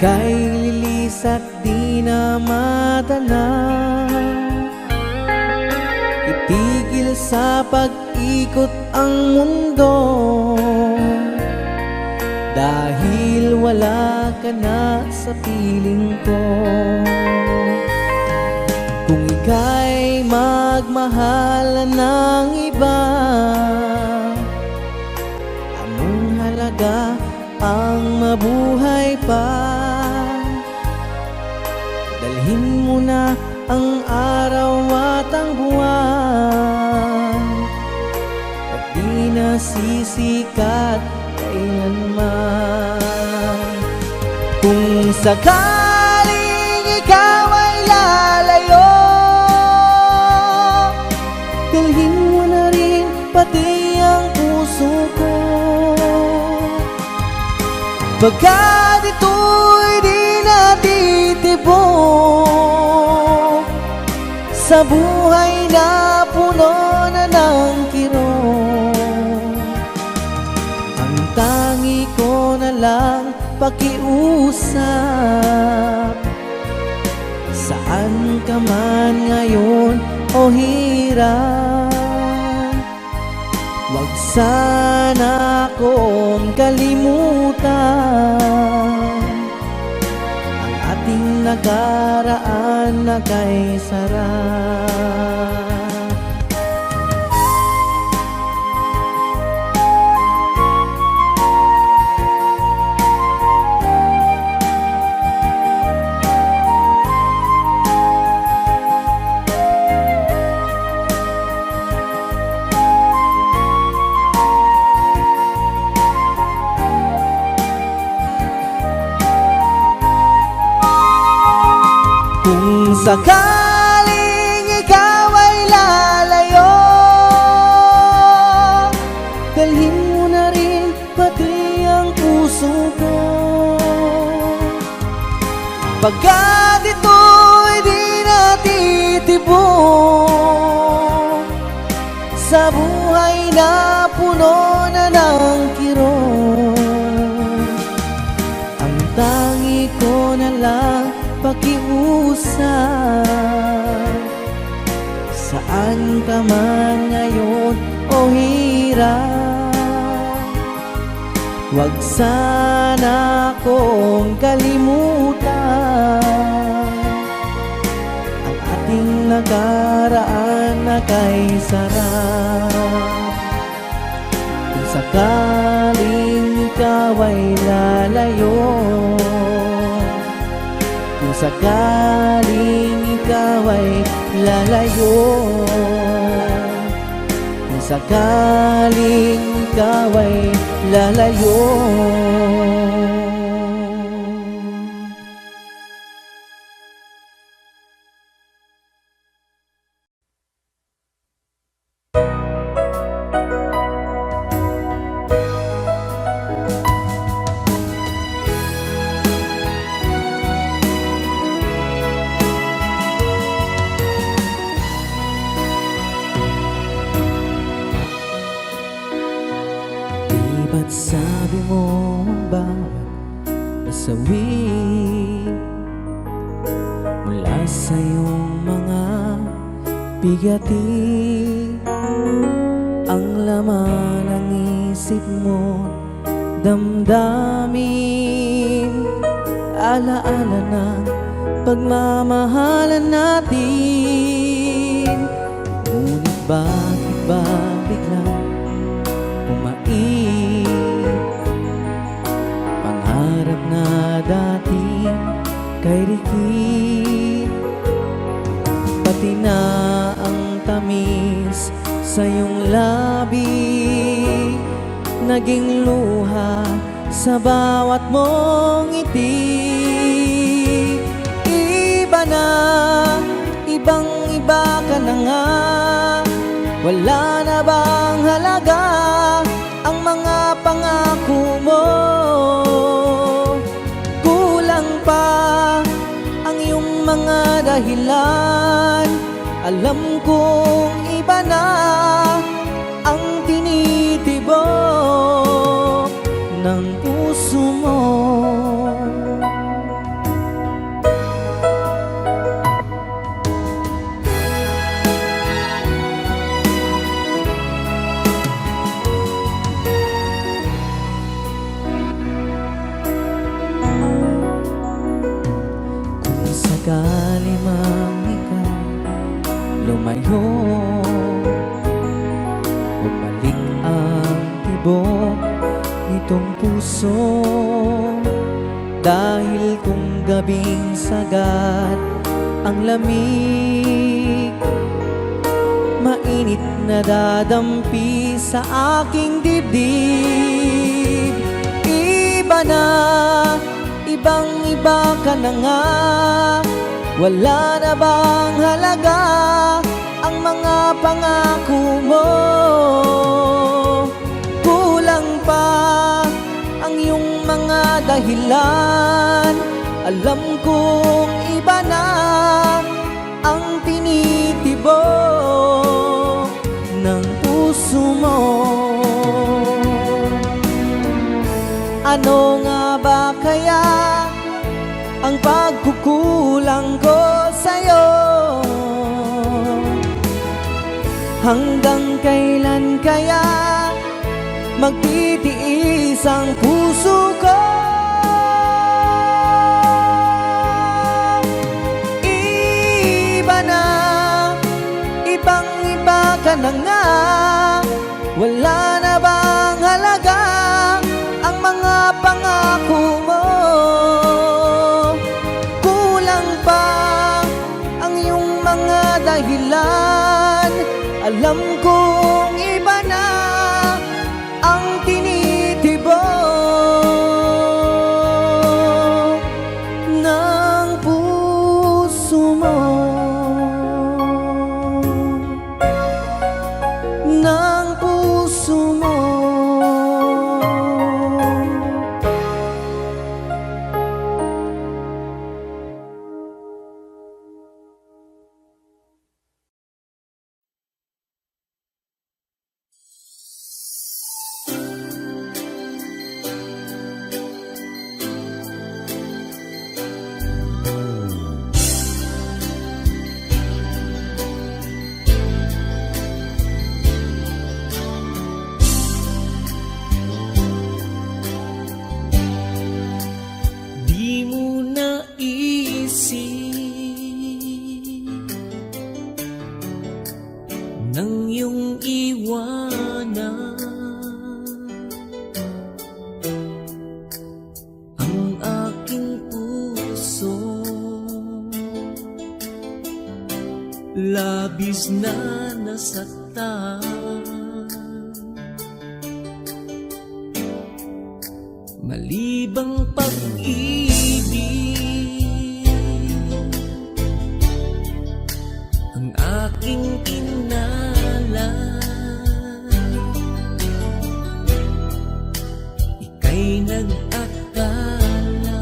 Ika'y lilis at di na madala, itigil sa pag-ikot ang mundo, dahil wala ka na sa piling ko. Kung ika'y magmahal ng iba, anong halaga ang mabuhay pa? Dalhin mo na ang araw at ang buwan, at di na sisikat kailanman. Kung sakaling ikaw ay lalayo, dalhin mo na rin pati ang puso ko, pagkat ito'y di natitibok sa buhay na puno na ng kirot. Ang tangi ko na lang pakiusap, saan ka man ngayon o hirap, wag sana akong kalimutan ang ating nakaraan na kay sarap. Kung sakaling ikaw ay lalayo, dalhin mo na rin pati ang puso ko, pagkat ito'y di natitibok sa buhay na puno na ng kirot. Ang tangi ko na lang pakiusap, saan ka man ngayon o hirap, wag sana akong kalimutan ang ating nakaraan na kay sarap. Kung sakaling ikaw ay lalayo, kung sakaling ikaw ay lalayo, kung sakaling ikaw ay lalayo. Ba't sabi mo ang bawat nasawi mula sa iyong mga bigati, ang laman ng isip mo, damdamin, alaala ng pagmamahalan natin. Ngunit bakit ba biglang pumain pangarap na dati kay Ricky, pati na ang tamis sa iyong labi, naging luha sa bawat mong ngiti. Iba na, ibang-iba ka na nga, wala na bang halaga ang mga pangako mo? Kulang pa ang iyong mga dahilan, alam kong iba na ang tinitibok ng puso mo. sakali mang ikaw lumayo, bumalik ang tibok nitong puso. Dahil kung gabing sagad ang lamig, mainit na dadampi sa aking dibdib. Iba na, ibang iba ka na nga. Wala na bang halaga ang mga pangako mo? Kulang pa ang iyong mga dahilan. Alam kong iba na ang tinitibok ng puso mo. Ano nga ba kaya ang pagkukulang ko sa'yo? Hanggang kailan kaya magtitiis ang puso ko? Iba na, ibang iba ka na nga. Wala na bang halaga ang mga pangako mo? Kulang pa ang iyong mga dahilan. Alam kong iba na ang tinitibok ng puso mo, ng puso mo. Di mo naisip nang iyong iwanan ang aking puso. Labis na nasaktan, malibang pag-ibig ang aking kinala. Ika'y nag-akala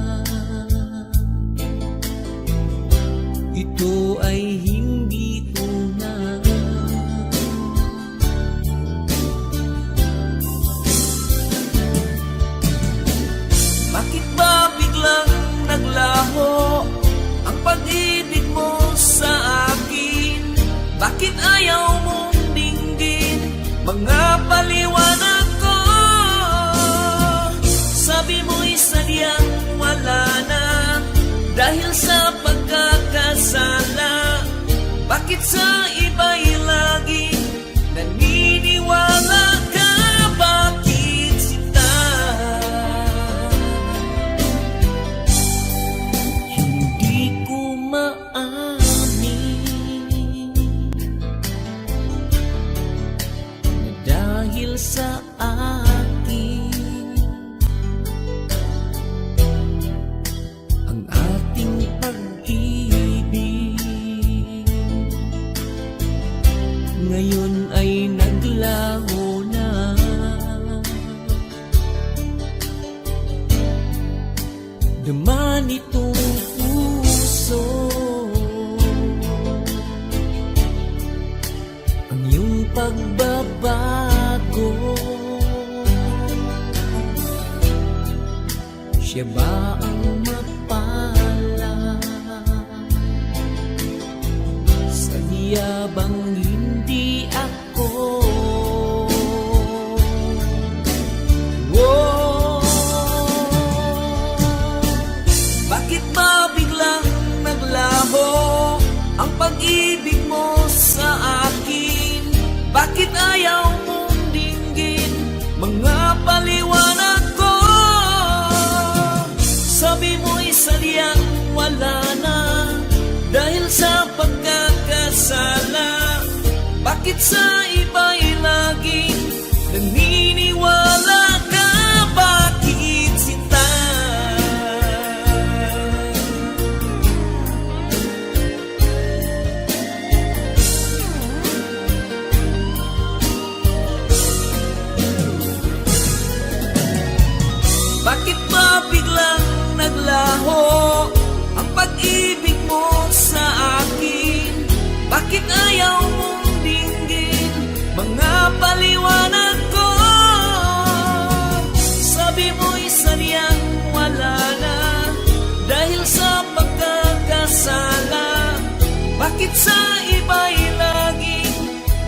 ito ay hindi tunay. Bakit ba biglang naglaho ang pag-ibig mo sa akin? Bakit ayaw mong dinggin mga paliwanag ko? Sabi mo'y sadyang wala na dahil sa pagkakasala. Bakit sa iba'y laging naniniwala ka? Bakit sinta? Hindi ko maamin na dahil sa akin ang ating pag-ibig ngayon ay naglaho na. Duman itong puso ang iyong pagbabago. Siya ba ang mapala? Sadya bang hindi ako? Bakit ba biglang naglaho pag-ibig mo sa akin. Bakit ayaw mong dinggin mga paliwanag ko? Sabi mo'y sadyang wala na dahil sa pagkakasala. Bakit sa iba'y laging naniniwala ka? Bakit sinta? Bakit ba biglang naglaho ang pag-ibig mo sa akin? Bakit ayaw mong dinggin mga paliwanag ko? Sabi mo'y sadyang wala na dahil sa pagkakasala. Bakit sa iba'y laging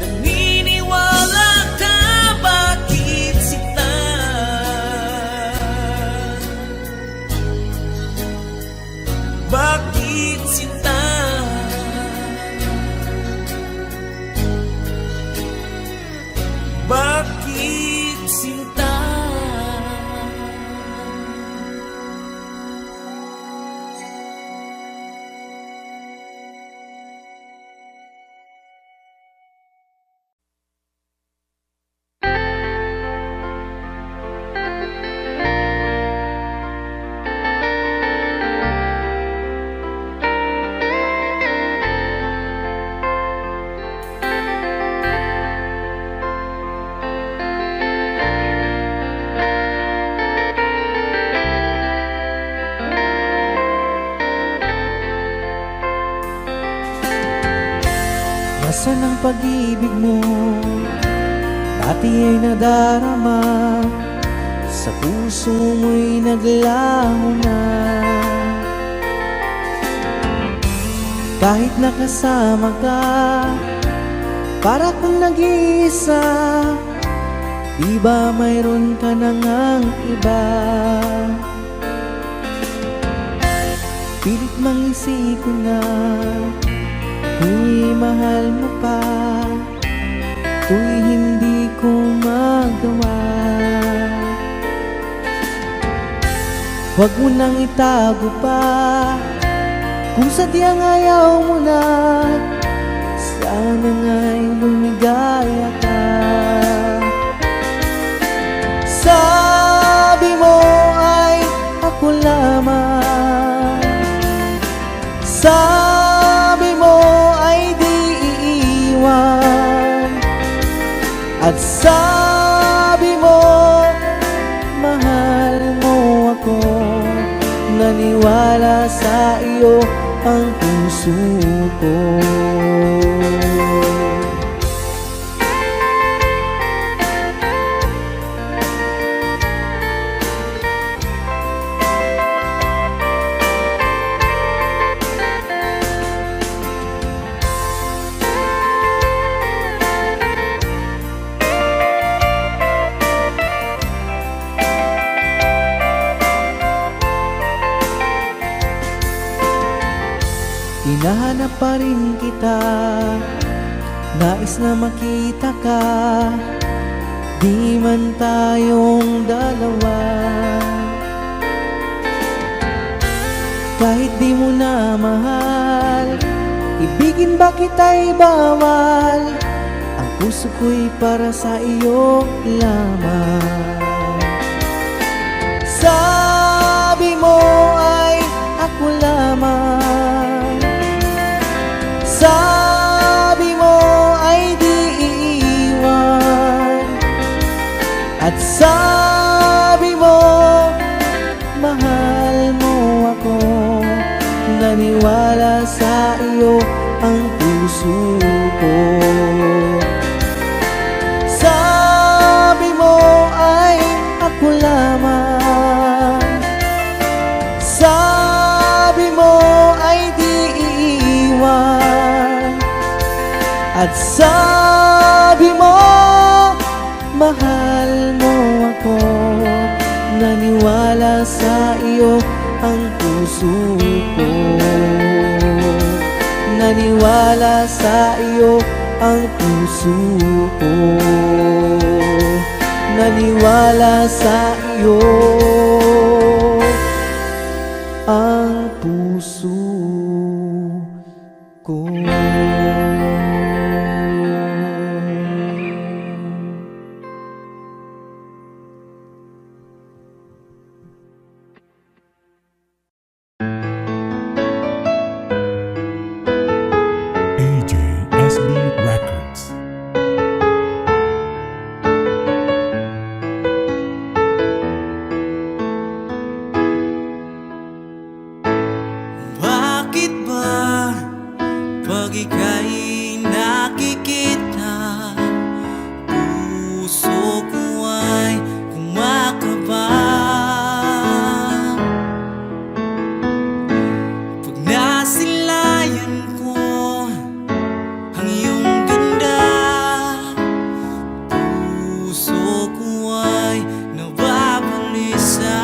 naniniwala ka? Bakit sinta? Bakit sinta? Bakit sinta? Nasaan ang pag-ibig mo? Dati ay nadarama, sa puso mo'y naglaho na. Kahit nakasama ka, para kung nag-iisa, di ba mayroon ka na ngang iba? Pilit mang isipin na tuw'y mahal mo pa, tuw'y hindi ko magawa. Huwag mo nang itago pa, kung sadyang ayaw mo na, sana nga'y lumigaya ka. Sabi mo ay ako lamang, sabi mo ay di iiwan, at sabi mo mahal mo ako. Naniwala sa iyo ang puso ko. Hinahanap pa rin kita, nais na makita ka, di man tayong dalawa. Kahit di mo na mahal, ibigin ba kita'y bawal? Ang puso ko'y para sa iyo lamang. Sabi mo ay ako lamang, sabi mo ay di iiwan, at sabi mo mahal mo ako. Naniwala sa iyo ang puso ko. Sabi mo ay ako lamang, sabi mo ay di iiwan, at sabi mo mahal mo ako. Naniwala sa iyo ang puso ko. naniwala sa iyo ang puso ko. Naniwala sa iyo ang puso ko. AJSB Records. Bakit ba pag ika'y nakikita, puso ko ay kumakaba? Pag nasilayan ko ang iyong ganda, puso ko ay nababalisa.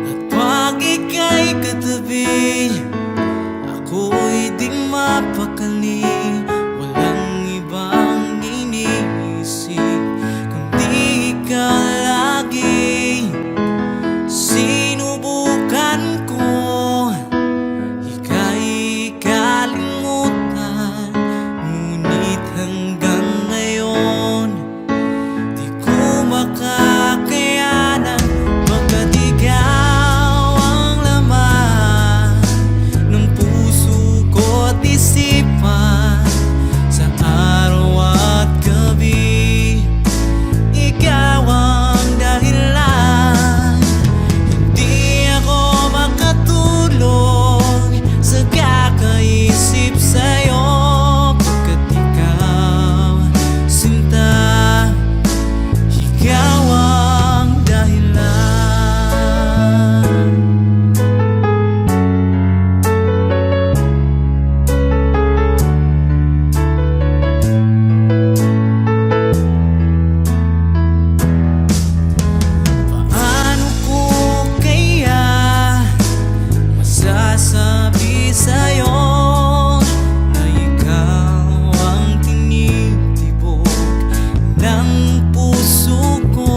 At pag ika'y katabi, ako'y di mapakali. Walang ibang iniisip kundi ikaw lagi. Sinubukan ko ika'y kalimutan, ngunit hanggang ngayon di ko makakayanan, pagkat ikaw ang laman ng puso ko't isipan. Sa araw at gabi, ikaw ang dahilan. Hindi ako makatulog sa kakaisip sa'yo, pagkat ikaw, sinta, ikaw ang dahilan. Paano ko kaya masasabi sa'yo na ikaw ang tinitibok ng puso ko?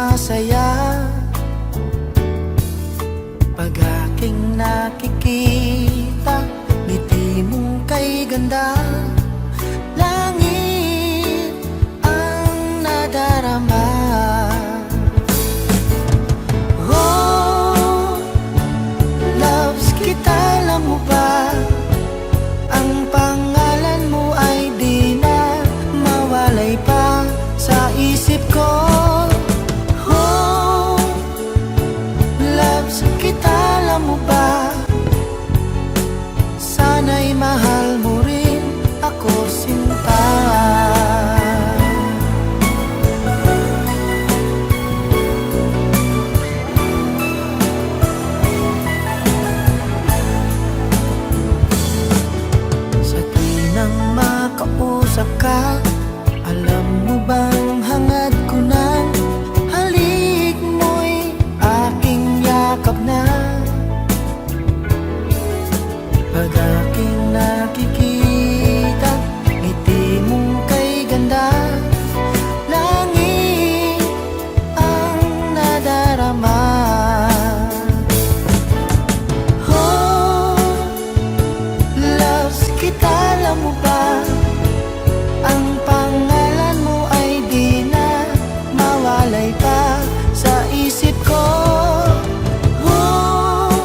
masaya pag aking nakikita ngiti mong kay ganda. Langit ang nadarama. Oh, loves kita, alam mo ba? Ang pangalan mo ay di na mawalay pa sa isip ko. Oh, loves kita, alam mo ba? Sana'y mahal mo rin ako, sinta. Sa tuwing makausap ka, alam mo bang hangad ko ng halik mo'y aking yakap na. Pag aking nakikita ngiti mong kay ganda, langit ang nadarama. Oh, loves kita, alam mo ba? Ang pangalan mo ay di na mawalay pa sa isip ko. Oh,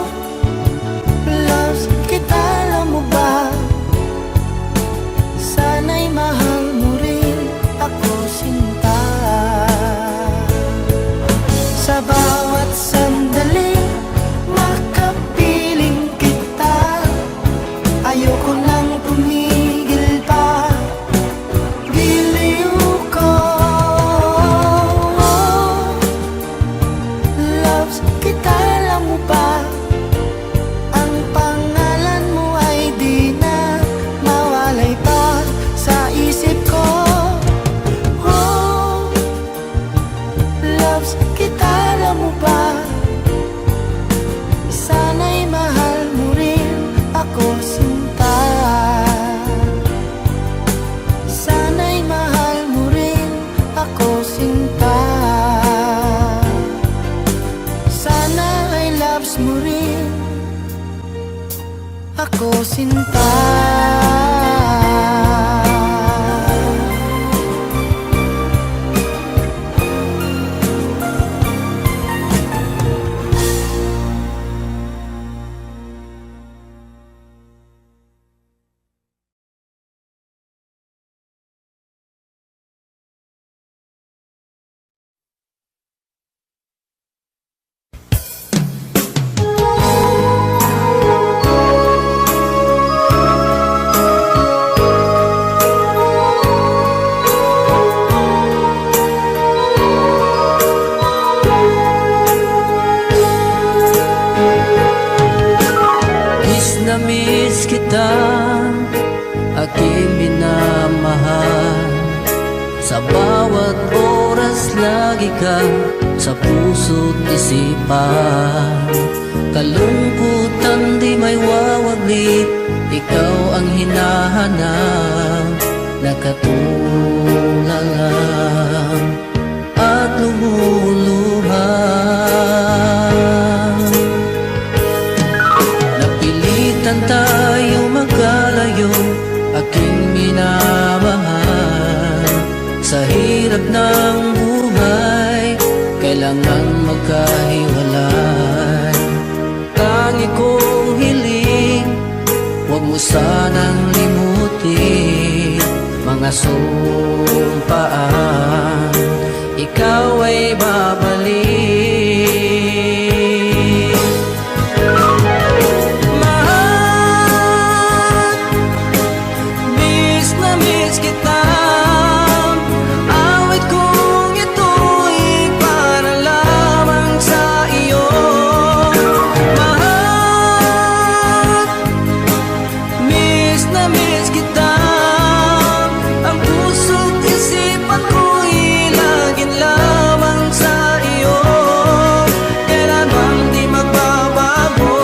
loves kita, alam mo ba? Sana'y mahal mo rin ako, sinta. Sa bawat sandali makapiling kita, ayoko nang tumigil pa. Giliw ko. Loves kita, alam mo ba? Ang pangalan mo ay di na mawalay pa sa isip ko. Oh, loves kita, alam mo ba? Sana'y mahal mo rin ako, sinta. Sana'y mahal mo rin ako, sinta. Sana ay loves mo rin ako, sinta. Miss kita, aking minamahal. Sa bawat oras lagi ka sa puso't isipan. Kalungkutan di may wawaglit, ikaw ang hinahanap. Nakatulala at lumuluha. Napilitan tayo magkalayo, aking minamahal. Sa hirap ng buhay, kailangan magkahiwalay. Tangi kong hiling, huwag mo sanang limutin mga sumpaan, ikaw ay babalik. Mahal, miss na miss kita. Awit kong ito'y para lamang sa iyo. Mahal, miss na miss kita. Ang puso't isipan ko'y laging lamang sa iyo. Kailan bang di magbabago,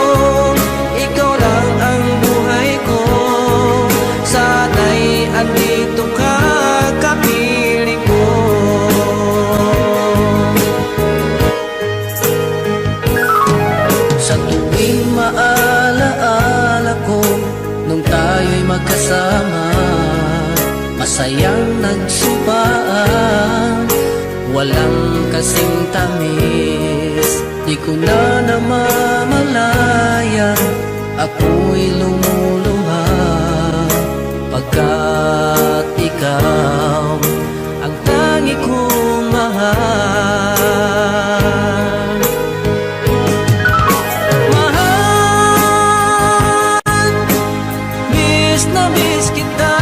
ikaw lang ang buhay ko. Sana'y andito ka, kapiling ko. magkasama, masayang nagsumpaan, walang kasing tamis. Di ko na namamalayan, ako'y lumuluha, pagkat ikaw ang tangi kong mahal. Mahal, miss na miss kita.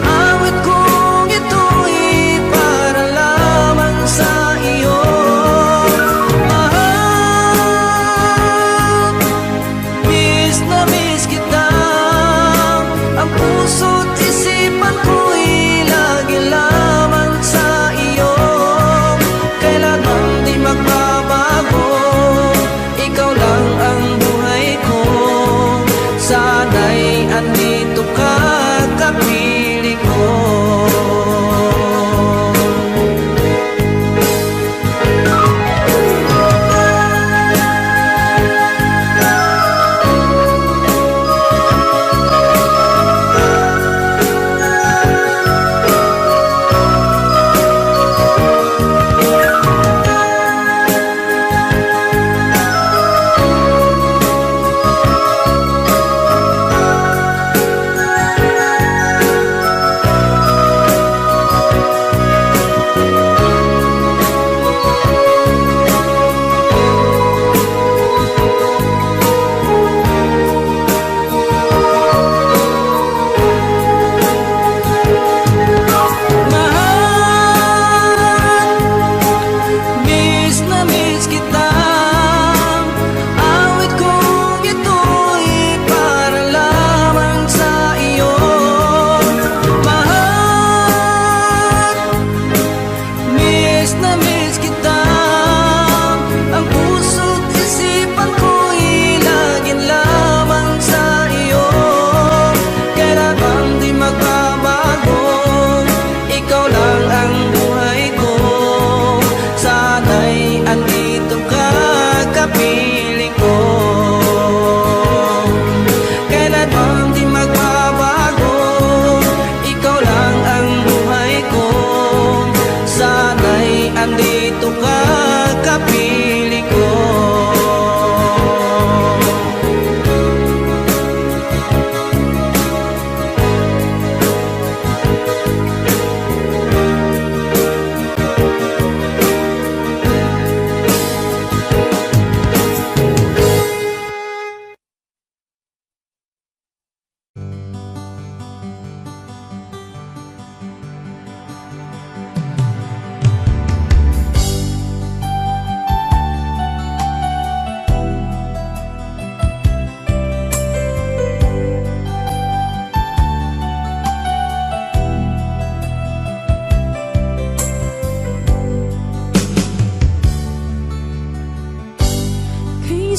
Awit kong ito'y para lamang sa iyo. Mahal, miss na miss kita. Ang puso't isipan ko'y lagi lamang sa iyo. Kailanman di magbabago, ikaw lang ang buhay ko. Sana'y andito ka, kapiling ko.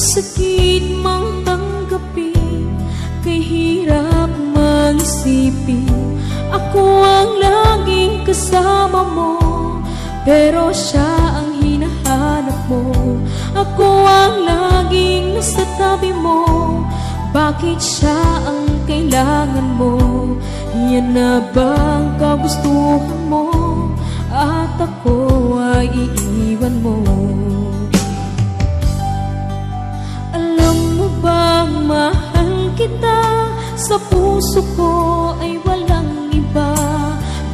Sakit mang tanggapin, kay hirap mang isipin. Ako ang laging kasama mo, pero siya ang hinahanap mo. Ako ang laging nasa tabi mo, bakit siya ang kailangan mo? Yan na bang kagustuhan mo, at ako ay iiwan mo? Bang mahal kita, sa puso ko ay walang iba.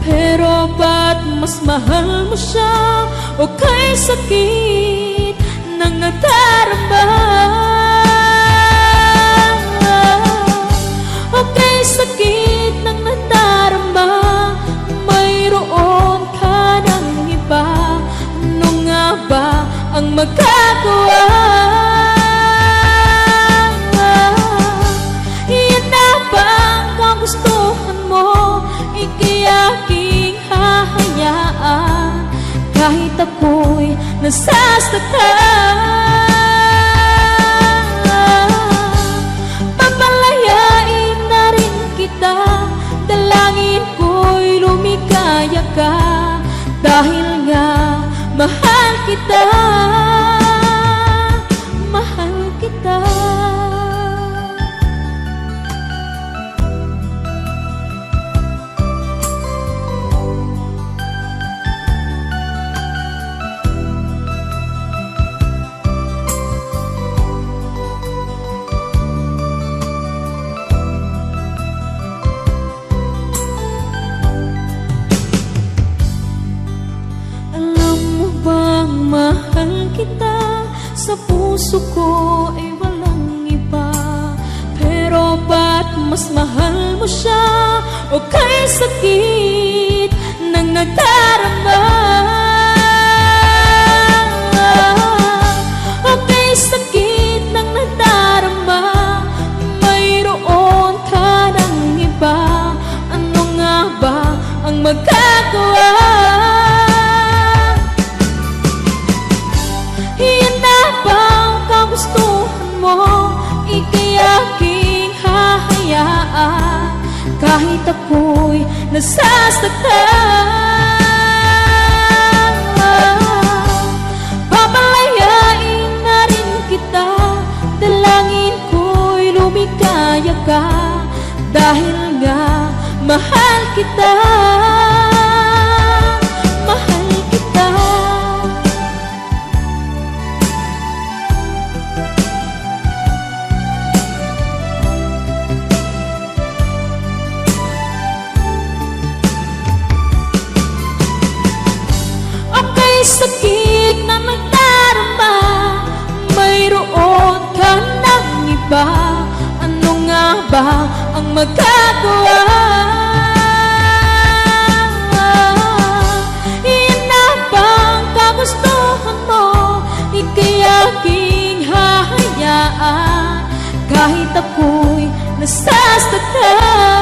Pero ba't mas mahal mo siya, o kay sakit ng nadarama? O kay sakit ng nadarama, mayroon ka ng iba. Ano nga ba ang magagawa? Gustuhan mo, ika'y aking hahayaan, kahit ako'y nasasaktan. Papalayain na rin kita, dalangin ko'y lumikaya ka, dahil nga mahal kita, mahal kita. puso ko ay walang iba. Pero ba't mas mahal mo siya? O kay sakit ng nadarama? O kay sakit ng nadarama, mayroon ka ng iba. Ano nga ba ang magagawa? Iyan na ba ang kagustuhan mo? Ika'y aking hahayaan kahit ako'y nasasaktan. Papalayain na rin kita, dalangin ko'y lumikaya ka, dahil nga mahal kita, mahal kita. Okay, sakit na nagdarama, mayroon ka ng iba. Ano nga ba ang magagawa? Iyan na ba ang kagustuhan mo? Ika'y aking hahayaan kahit ako'y nasasaktan.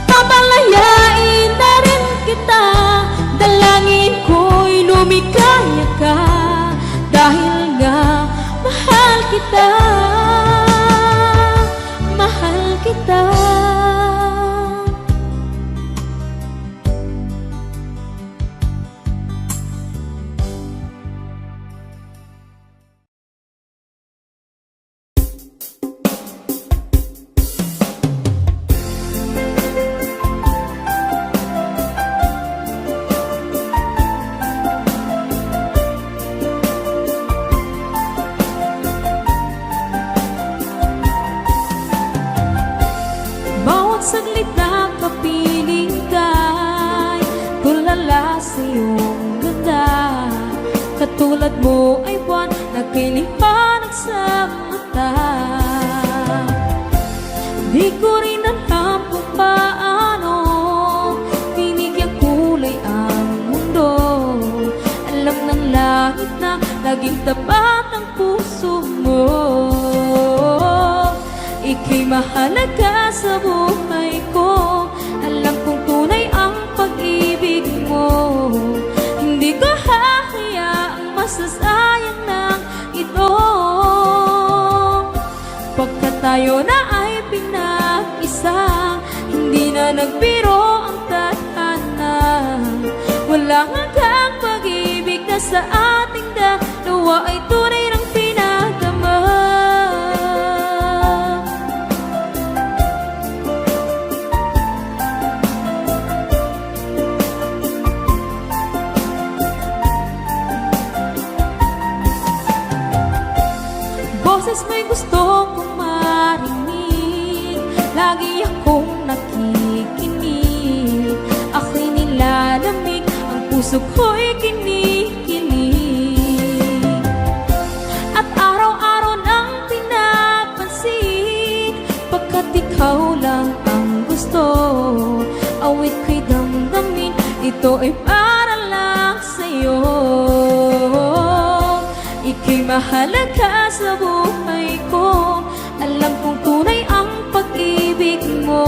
Papalayain na rin kita, dalangin ko'y lumikaya ka, dahil nga mahal kita, mahal kita. Bawat saglit na kapiling ka'y tulala sa iyong ganda. Katulad mo ay buwan na kiliwanag sa mata. Di ko rin alam kung paano binigyan kulay ang mundo. Alam ng langit na laging tapat ang puso mo. Ika'y mahalaga sa buhay ko. Alam kong tunay ang pag-ibig mo. Hindi ko hahayaang masasayang ng ito. Pagkat tayo na ay pinag-isa, hindi na nagbiro ang tadhana. Walang hanggang pag-ibig na sa ating dalawa ay tunay ng pinagdama. Boses mo'y gusto kong marinig, lagi akong nakikinig. Ako'y nilalamig, ang puso ko'y kinikilig. At araw-araw nang pinapansin, pagkat ikaw lang ang gusto. Awit ko'y damdamin, ito ay para lang sa'yo. Ika'y mahalaga sa buhay ko. Alam kong tunay ang pag-ibig mo.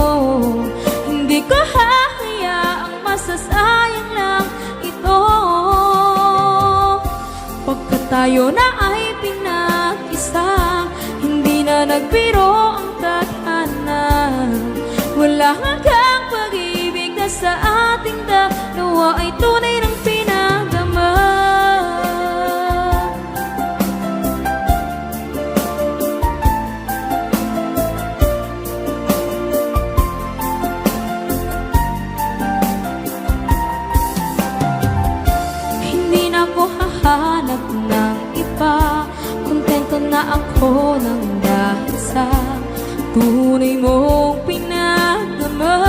Hindi ko hahayaang masasayang lang ito. Pagkat tayo na ay pinag-isa, hindi na nagbiro ang tadhana. Wala hanggang pag-ibig na sa ating dalawa ay tunay ng pinagdama. Hanap ng iba, kontento na ako nang dahil sa tunay mong pinagdama.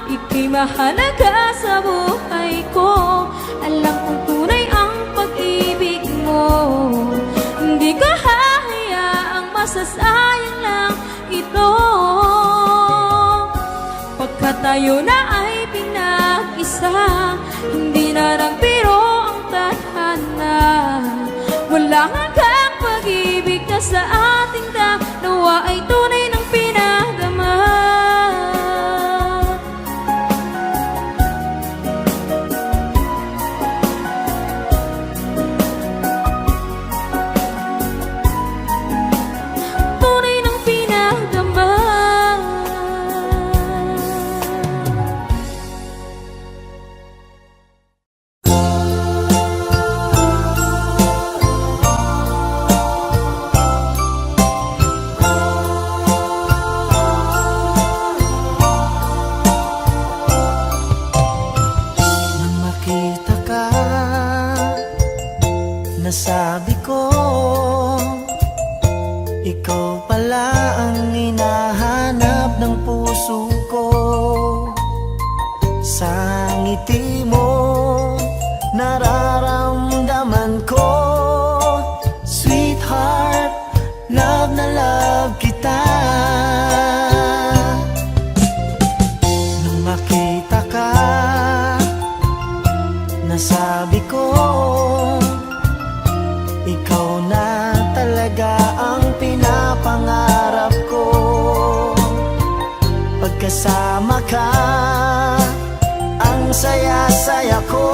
Ika'y mahalaga sa buhay Tayo na ay pinag-isa, hindi na nagbiro ang tadhana. Walang hanggang pag-ibig na sa ating dalawa ay tunay ng pinagdama. Tunay ng pinagdama. Nang makita ka, nasabi ko, ikaw pala ang hinahanap ng puso ko. Sa ngiti mo, nararamdaman ko, sweetheart, love na love kita. Nung makita ka, nasabi ko, ikaw na talaga ang pinapangarap ko. Pagkasama ka, ang saya-saya ko.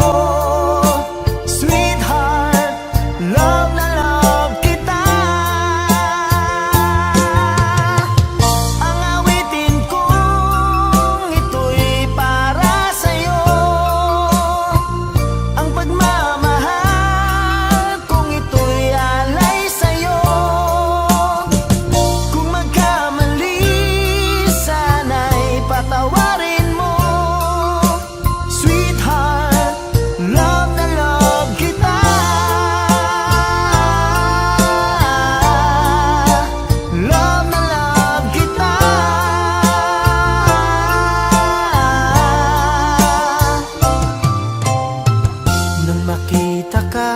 Sweetheart, love na love kita. Ang awitin kong ito'y para sa'yo. Ang pagmamahal kong ito'y alay sa'yo. Kung magkamali, sana'y patawarin mo. Sweetheart, love na love kita. Love na love kita. Nang makita ka,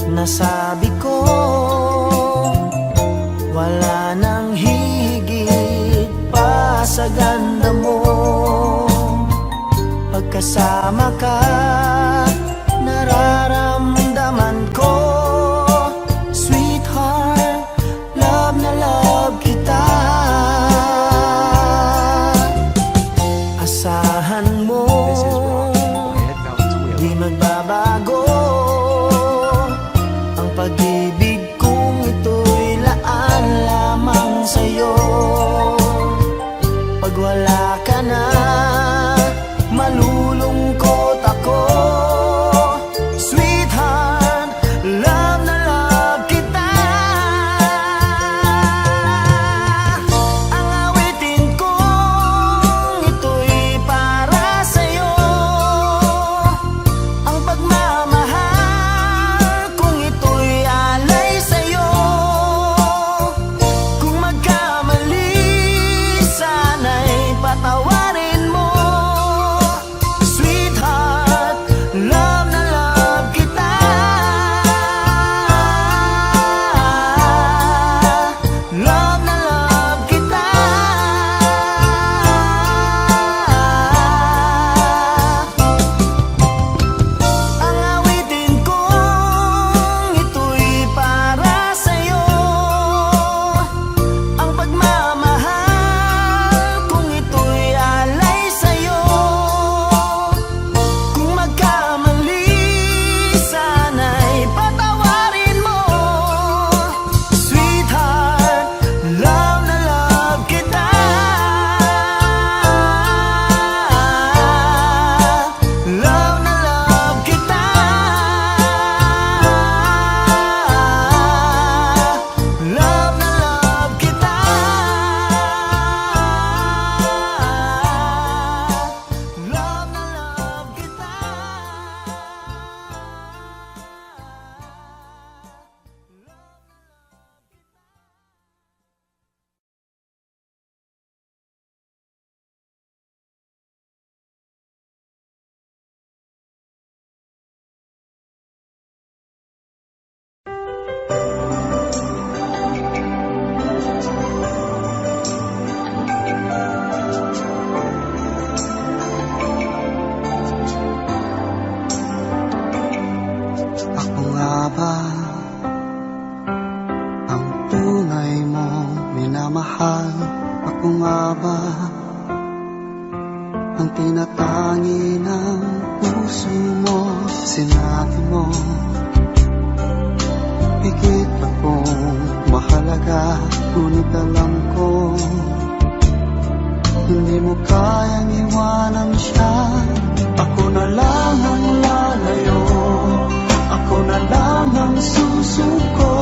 nasabi ko, wala nang higit pa sa ganda mo. Pagkasama ka, nararamdaman ko, sweetheart, love na love kita. Asahan mo, di magbabago ang ba ang tunay mong minamahal? Ako nga ba ang tinatangi ng puso mo? Sinabi mo higit akong mahalaga, ngunit alam ko hindi mo kayang iwanan siya. Ako na lang ang lalayo, ako na lang ang susuko.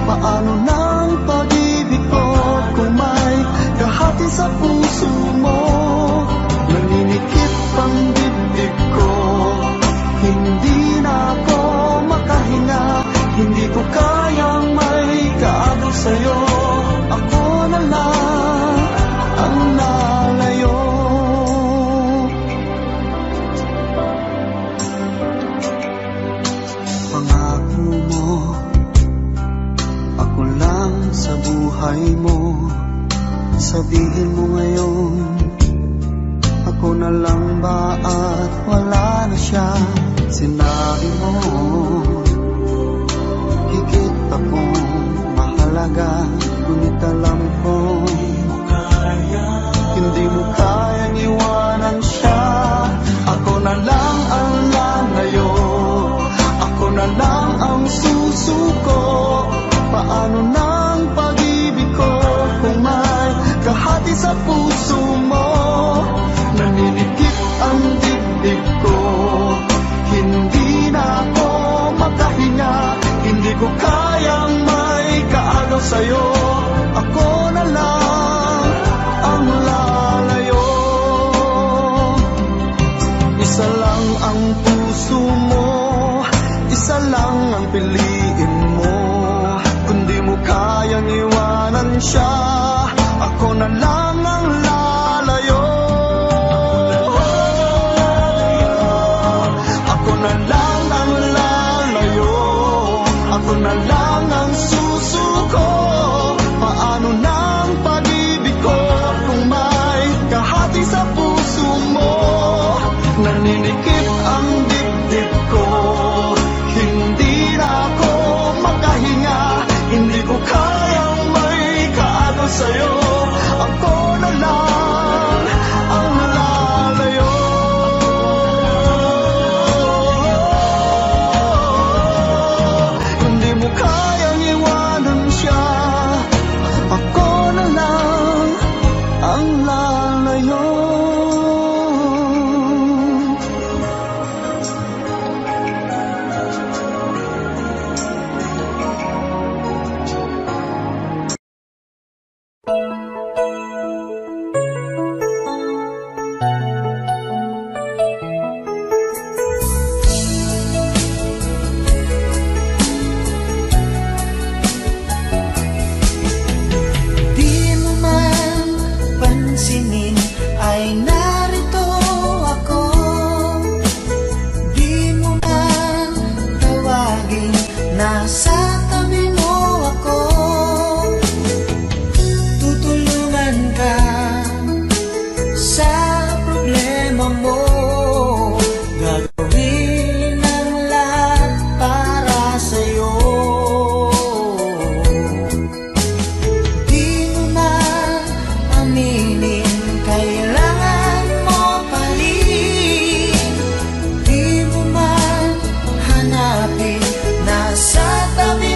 Paano ng pag-ibig ko kung may kahati sa puso mo? Naninikip ang dibdib ko, hindi na ako makahinga. Hindi ko kayang may kaagaw sa'yo. Ako na lang ang lalayo. Pangako mo, ako lang sa buhay mo. Sabihin mo ngayon, ako na lang ba at wala na siya? Sinabi mo higit akong mahalaga, ngunit alam ko hindi mo kayang iwanan siya. Ako na lang ang lalayo, ako na lang ang susuko. Paano ng pag-ibig ko kung may kahati sa puso mo? Naninikip ang dibdib ko, hindi na ako makahinga. Hindi ko kayang may kaagaw sa'yo. Ako na lang ang lalayo. Isa lang ang puso mo, isa lang ang piliin mo. Kung di mo kayang iwanan siya, ako na lang ang lalayo. Ako na lang ang lalayo, ako na lang ang susuko. Paano ng pag-ibig ko kung may kahati sa puso mo? Naninikip ang dibdib ko, hindi na ako makahinga. Hindi ko kayang may kaagaw sa'yo. Ako na lang ang lalayo. Hindi mo kayang iwanan siya. Ako na lang ang lalayo. Di mo man pansinin ay narito ako. Di mo man tawagin, nasa tabi mo ako. Tutulungan ka sa problema mo. Gagawin ang lahat para sa'yo. Di mo man aminin, kailangan mo palin. Di mo man hanapin, nasa tabi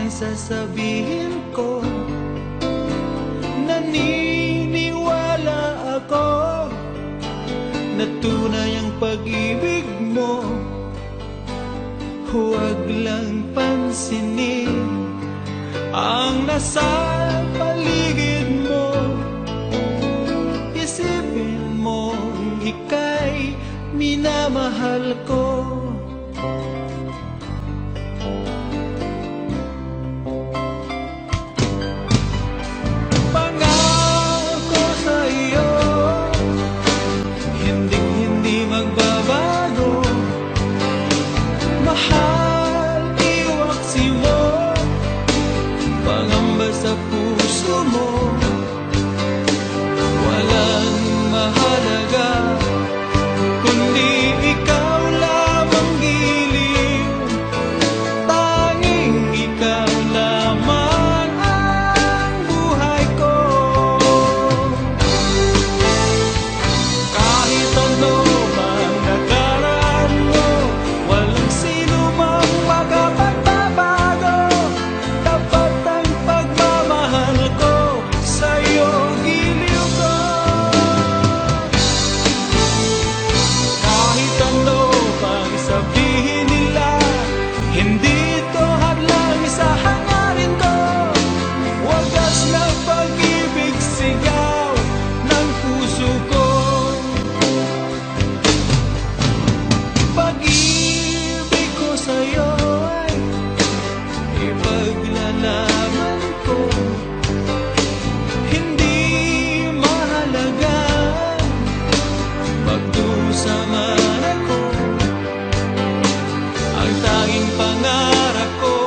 ay sasabihin ko. Naniniwala ako na tunay ang pag-ibig mo. Huwag lang pansinin ang nasa paligid mo. Isipin mo ika'y minamahal ko. Pangako sa iyo, hindi magbabago. Mahal, iwaksi mo, pangamba sa puso mo. Walang mahalaga kundi ikaw lamang giliw. Tanging ikaw lamang ang buhay ko. Kahit ano man nakaraan mo, walang sino mang makapagbabago. Tapat ang pagmamahal ko, sa'yo giliw ko. Kahit ano pang sabihin nila, hindi ito hadlang sa hangarin ko. Wagas na pag-ibig sigaw ng puso ko. Pag-ibig ko sa'yo ay ipaglalaban ko. Hindi mahalaga magdusa man ako. Ang tanging pangarap ko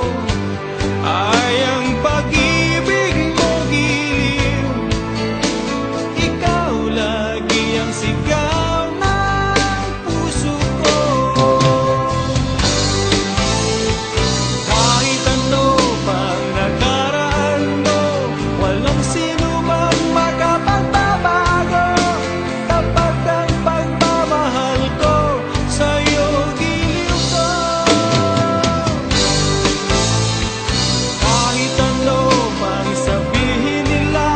ay ang pag-ibig mo giliw. Ikaw lagi ang sigaw ng puso ko. Kahit ano pang nakaraan mo, walang sino mang makapagbabago. Tapat ang pagmamahal ko, sa'yo giliw ko. Kahit ano pang sabihin nila,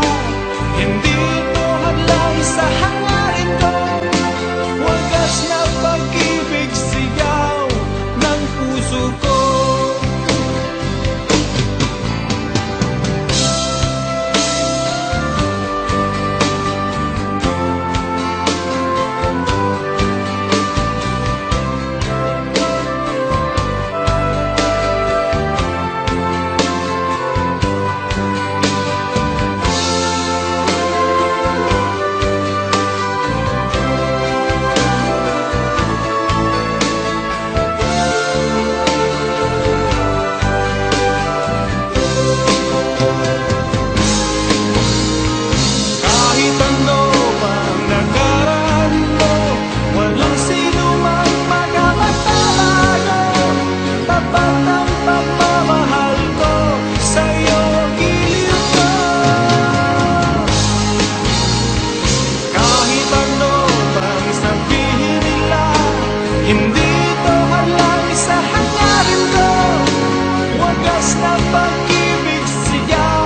hindi ito hadlang sa hangarin ko. Wagas na pag-ibig sigaw ng puso ko. Kahit ano pang nakaraan mo, walang sino mang makapagbabago. Tapat ang pagmamahal ko, sa'yo giliw ko. Kahit ano pang sabihin nila, hindi ito hadlang sa hangarin ko. Wagas na pag-ibig sigaw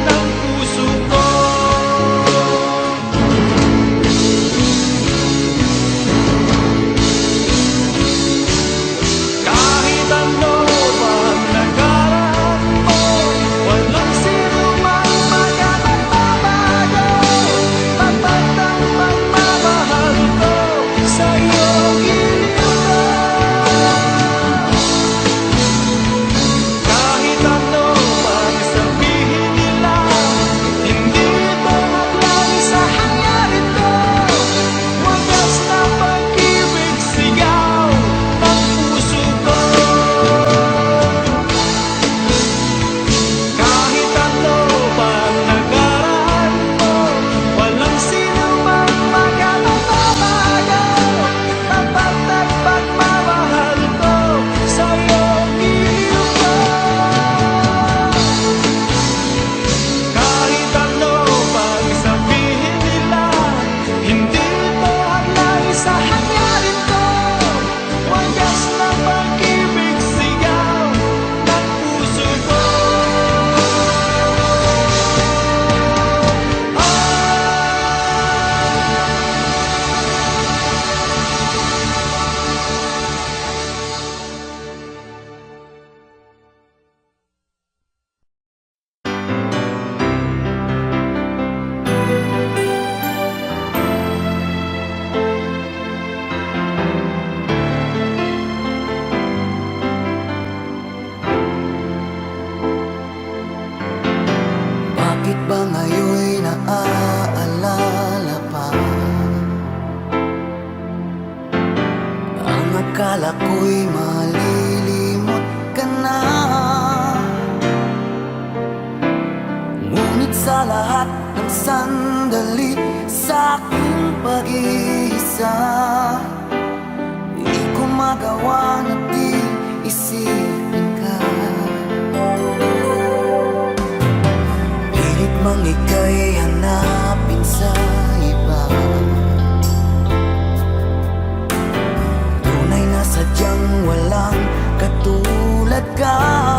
ng puso ko. Kahit ano pang sandali sa aking pag-iisa. Di ko magawa na di isipin ka. Pilit mang ika'y hanapin sa iba. Tunay na sadyang walang katulad ka.